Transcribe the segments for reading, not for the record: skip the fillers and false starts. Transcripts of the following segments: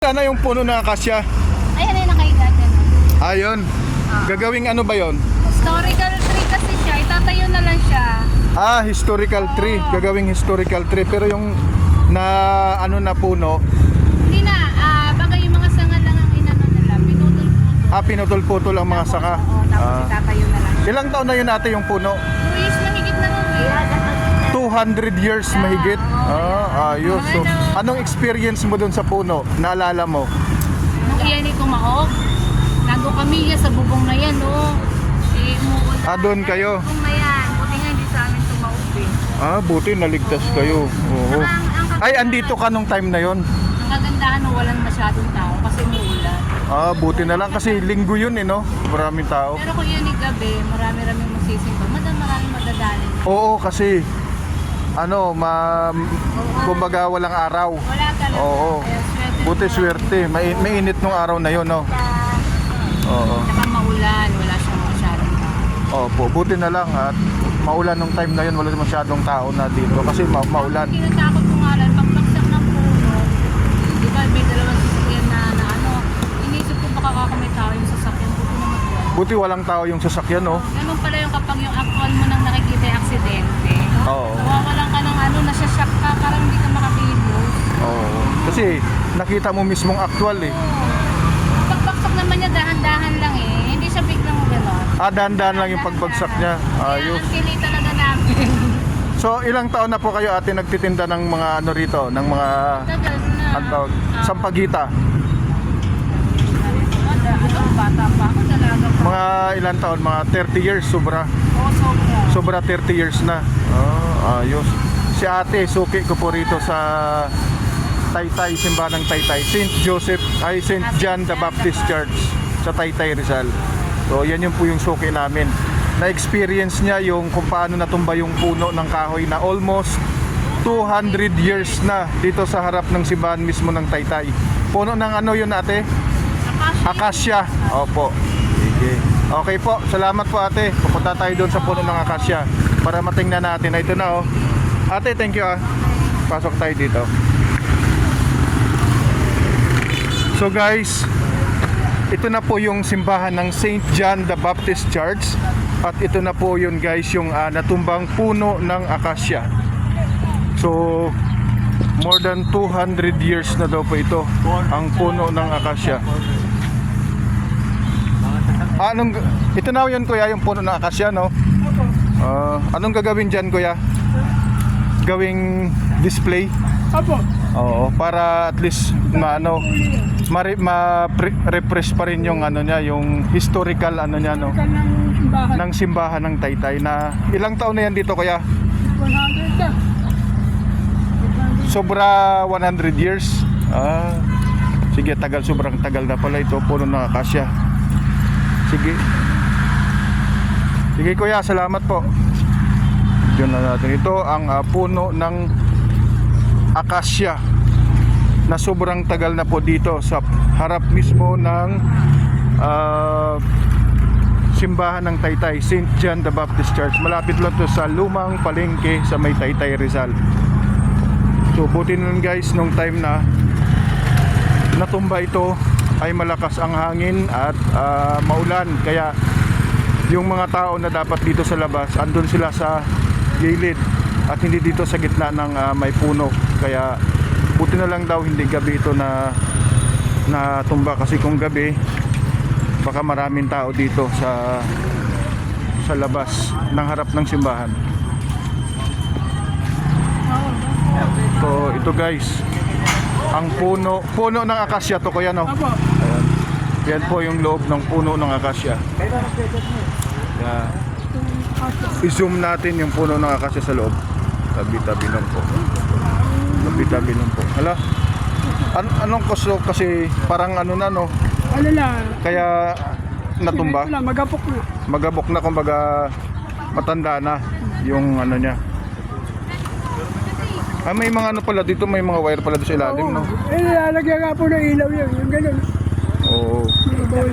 Ano yung puno ng akasya? Ayan ay nakahiga dyan. Ayun. Gagawing ano ba yon? Historical tree kasi siya. Itatayo na lang siya. Historical tree. Gagawing historical tree. Pero yung na ano na puno, Hindi na. Baka yung mga sanga lang ang inano nila. Pinutol-putol. pinutol-putol ang mga saka. Oo, tapos itatayo na lang. Ilang taon na yun ate yung puno? 2 years mahigit na nun. 200 years mahigit. Ayos. So, anong experience mo dun sa puno? Naalala mo? Nung iyan ay kumaog. Nago kami sa bubong na yan, no? Umuulan. Doon kayo? Bubong na yan. Buti nga hindi sa amin tumaog eh. Buti naligtas kayo. Oo. Ay, andito ka nung time na yon. Ang kagandahan no, walang masyadong tao kasi umuulan. Buti na lang kasi linggo yun no? Maraming tao. Pero kung yun ay gabi, marami-raming magsisimba. Maraming madadali. Oo, kasi kumbaga walang araw. Wala talaga. Oo. Kaya swerte Buti na swerte. Mainit nung araw na yun, no? Oo. Saka maulan, wala siyang masyadong tao. Opo, buti na lang at maulan nung time na yun, wala masyadong tao na dito kasi maulan. Ang kinatakot ko nga lang, pagbagsak ng puno, di ba may dalawang sasakyan na ano, inisip ko baka kakamay tao yung sasakyan, buti naman wala. Buti walang tao yung sasakyan, no? Ganun pala yung kapag yung actual mo nang nakikita yung aksidente. Oo. Nawawalan ka ng nasashock ka, parang hindi ka makakilos. Oo. Kasi nakita mo mismong actual eh. Pagbagsak naman niya, dahan-dahan lang eh. Hindi siya biglang gano'n. Dahan-dahan lang yung pagbagsak niya. Ayos. Kaya ang kilita talaga namin. So, ilang taon na po kayo ate nagtitinda ng mga ano rito? Ng mga, Tagal na. ang tawag, sampagita? Bata pa ako talaga pa. Mga ilang taon? Mga 30 years, sobra. Oo, sobra. Sobra 30 years na. Ayos. Si ate, suki ko po rito sa Taytay, simbahan ng Taytay. St. John the Baptist Church sa Taytay, Rizal. So, yan yung po yung suki namin. Na-experience niya yung kung paano natumba yung puno ng kahoy na almost 200 years na dito sa harap ng simbahan mismo ng Taytay. Puno ng ano yun ate? Akasya. Opo. Sige. Okay po. Salamat po ate. Pupunta tayo doon sa puno ng akasya para matingnan natin. Ito na oh. Ate, thank you Pasok tayo dito. So guys, ito na po yung simbahan ng St. John the Baptist Church. At ito na po yun guys, yung natumbang puno ng akasya. So, more than 200 years na daw po ito, ang puno ng akasya. Ito na yun kuya, yung puno ng akasya, no? Anong gagawin dyan kuya? Gawing display? Apo. Oo, para at least ma-refresh pa rin yung ano niya, yung historical ano niya, no? Ng simbahan ng Taytay na ilang taon na yan dito kuya? 100 ka. Sobra 100 years. Sige, sobrang tagal na pala ito, puno ng akasya. Sige. Sige kuya, salamat po. Diyan na natin ito ang puno ng akasya na sobrang tagal na po dito sa harap mismo ng simbahan ng Taytay, St. John the Baptist Church. Malapit lang to sa lumang palengke sa may Taytay, Rizal. So buti nun guys, nung time na natumba ito ay malakas ang hangin at maulan, kaya yung mga tao na dapat dito sa labas, andun sila sa gilid at hindi dito sa gitna ng may puno. Kaya buti na lang daw hindi gabi ito na tumba, kasi kung gabi baka maraming tao dito sa labas ng harap ng simbahan. So ito guys, ang puno ng akasya to kuya, no? Apo. Ayan. Yan po yung loob ng puno ng akasya. Yeah. I-zoom natin yung puno ng akasya sa loob. Tabi-tabi nun po. Tabi-tabi nun po. Hala? Anong kaso? Kasi parang ano na, no? Ano lang. Kaya natumba? Ito lang, magapok na. Magabok na, kumbaga matanda na yung ano niya. May mga ano pala dito, may mga wire pala doon sa ilalim, no? Lalagyan nga po ng ilaw yun. Yung ganun. Oo.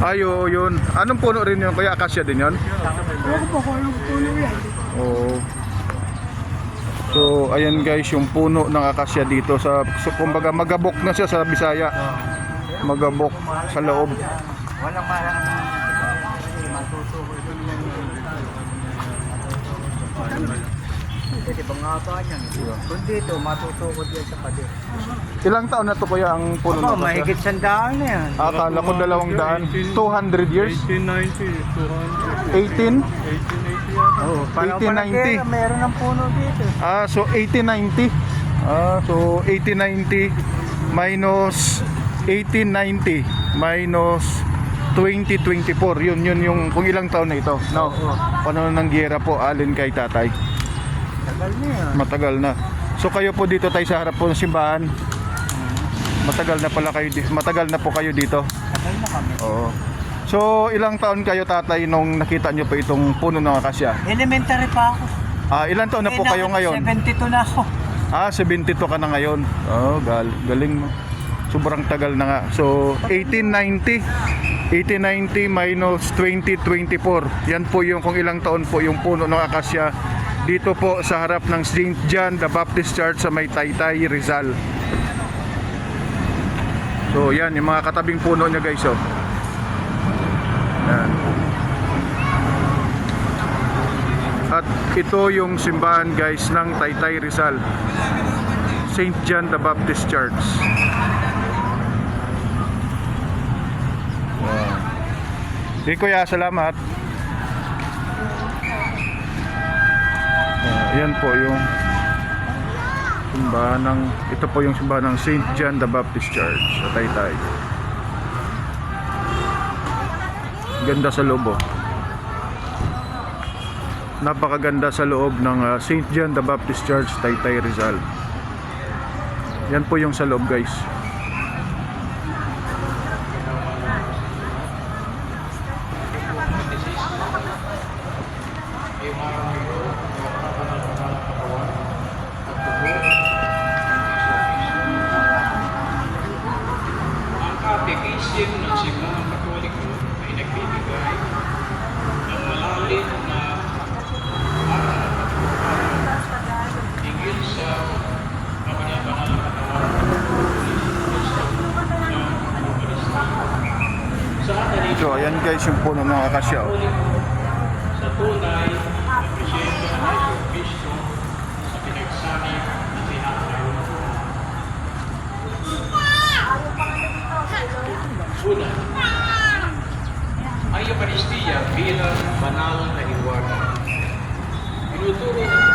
Ayo, yun. Anong puno rin yun? Kaya akasya din yun? Ako po kung anong puno yan. Oo. So, ayan guys, yung puno ng akasya dito sa, so, kumbaga magabok na siya sa Bisaya. magabok sa loob. Walang marang matutuko. Kasi bangapa niyan. Kung dito, matutuko diyan sa pader. Ilang taon na to kuya ang puno Ako, ng akasya? mahigit 100 na yan. Akala ko 200. 200 years? 1890, 200. 18? 1880 yata. Oo, parang 1890. palagay, meron ng puno dito. So 1890. So 1890 minus 1890 minus 2024. Yun yung kung ilang taon na ito. No. Panahon ng giyera po alin kay tatay. Tagal na yan. Matagal na. So kayo po dito tayo sa harap po ng simbahan. Matagal na pala kayo matagal na po kayo dito. Tagal na kami. Oo. So ilang taon kayo tatay nung nakita nyo pa itong puno ng akasya? Elementary pa ako. Ilang taon na po kayo ngayon? 72 na ako. 72 ka na ngayon. Oh, galing mo. Sobrang tagal na nga. So, 1890 minus 2024. Yan po yung kung ilang taon po yung puno ng akasya dito po sa harap ng St. John the Baptist Church sa may Taytay, Rizal. So, yan yung mga katabing puno niya guys. Oh. Yan. At ito yung simbahan guys ng Taytay Rizal, St. John the Baptist Church. Wow. Kuya, salamat. Yan po yung simbahan ng, ito po yung simbahan ng St. John the Baptist Church sa Taytay. Ganda sa loob oh. Napakaganda sa loob ng St. John the Baptist Church, Taytay, Rizal. Yan po yung sa loob guys. Ang katekism ng Simbahang Katoliko ay nagbibigay ng malalim na higit sa kapanabanal na katawan sa atin So ayan guys yung puno ng akasya oh. sa tunay na presensya ng Yesu Cristo sa pinagsani ng tinatay. Una, ang Eucharistia bilang banal na hiwaga. Tinuturo ng